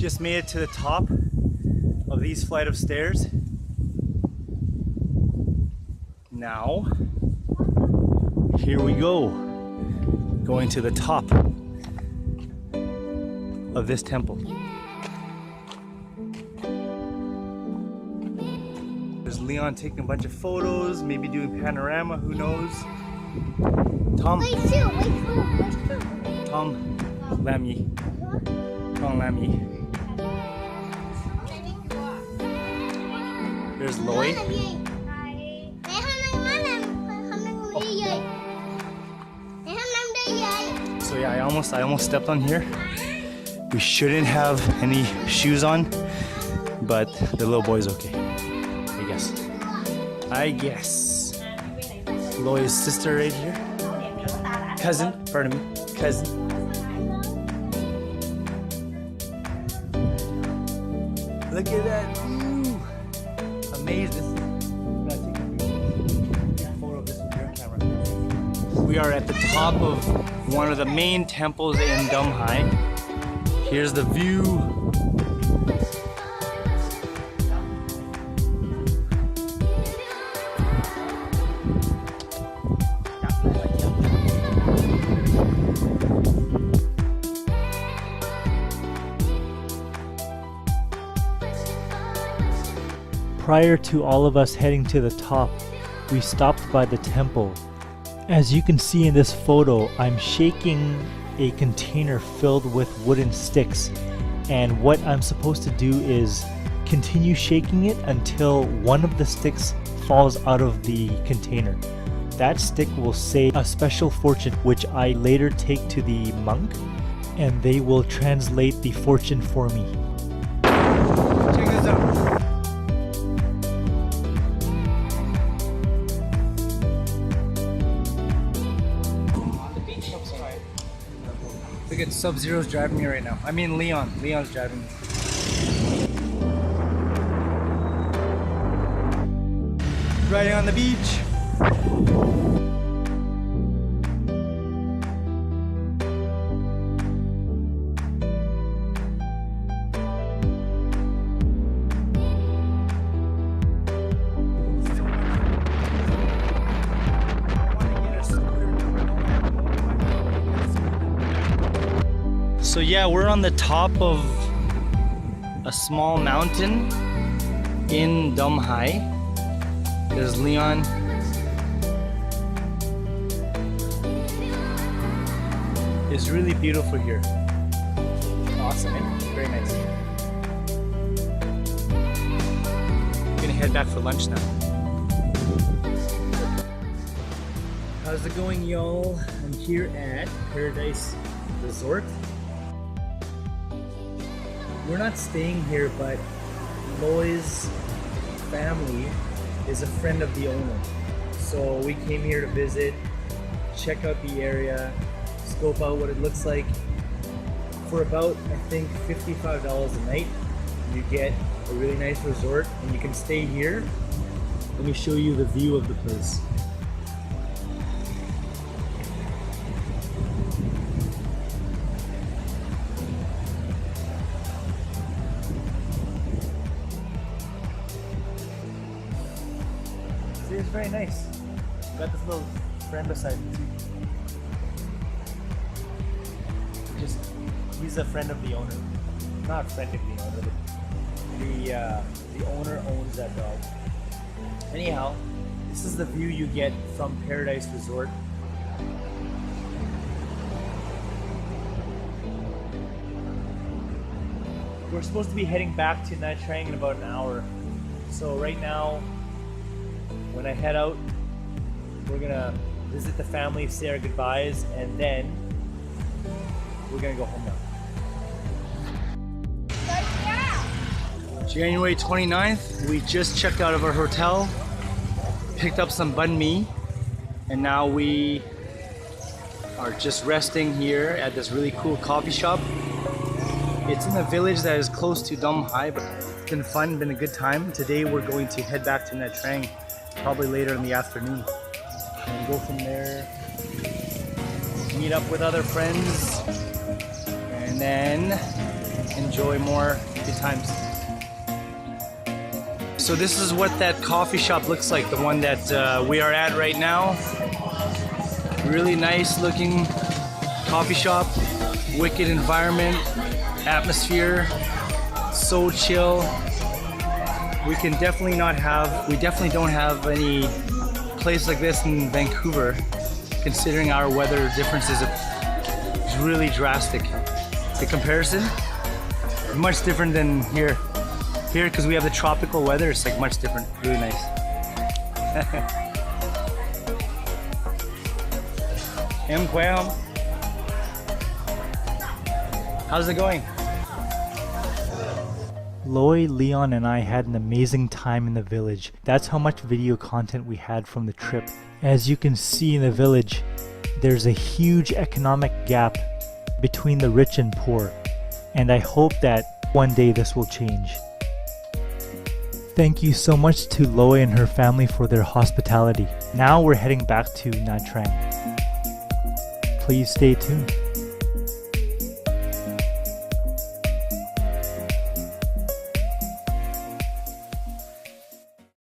Just made it to the top of these flight of stairs. Now, here we go. Going to the top of this temple. There's Leon taking a bunch of photos, maybe doing panorama, who knows. Tom. Wait, two. Tom Lammy. Tom Lammy. There's Loy. So yeah, I almost stepped on here. We shouldn't have any shoes on, but the little boy's okay. I guess. Loy's sister right here. Cousin, pardon me. Cousin. Look at that. Ooh. Amazing. I'm gonna take a photo of this with your camera. We are at the top of one of the main temples in Dum Hai. Here's the view. Prior to all of us heading to the top, we stopped by the temple. As you can see in this photo, I'm shaking a container filled with wooden sticks, and what I'm supposed to do is continue shaking it until one of the sticks falls out of the container. That stick will say a special fortune, which I later take to the monk, and they will translate the fortune for me. Check this out. Look at Sub-Zero's driving me right now. I mean Leon. Leon's driving me. Riding on the beach. So yeah, we're on the top of a small mountain in Dum Hai. There's Leon. It's really beautiful here. Awesome, eh? Very nice. I'm gonna head back for lunch now. How's it going, y'all? I'm here at Paradise Resort. We're not staying here, but Loy's family is a friend of the owner. So we came here to visit, check out the area, scope out what it looks like. For about, I think, $55 a night, you get a really nice resort and you can stay here. Let me show you the view of the place. It's very nice. Got this little friend beside me too. He's a friend of the owner. Not friend of the owner, but the owner owns that dog. Anyhow, this is the view you get from Paradise Resort. We're supposed to be heading back to Nha Trang in about an hour. So right now, when I head out, we're gonna visit the family, say our goodbyes, and then we're gonna go home now. January 29th, we just checked out of our hotel, picked up some banh mi, and now we are just resting here at this really cool coffee shop. It's in a village that is close to Dum Hai, but it's been fun, been a good time. Today we're going to head back to Nha Trang, probably later in the afternoon, and go from there, meet up with other friends, and then enjoy more good times. So this is what that coffee shop looks like, the one that we are at right now. Really nice looking coffee shop, wicked environment, atmosphere, so chill. We definitely don't have any place like this in Vancouver, considering our weather differences. It's really drastic. The comparison, much different than here. Here, because we have the tropical weather, it's like much different. Really nice. How's it going? Loy, Leon, and I had an amazing time in the village. That's how much video content we had from the trip. As you can see in the village, there's a huge economic gap between the rich and poor. And I hope that one day this will change. Thank you so much to Loy and her family for their hospitality. Now we're heading back to Nha Trang. Please stay tuned.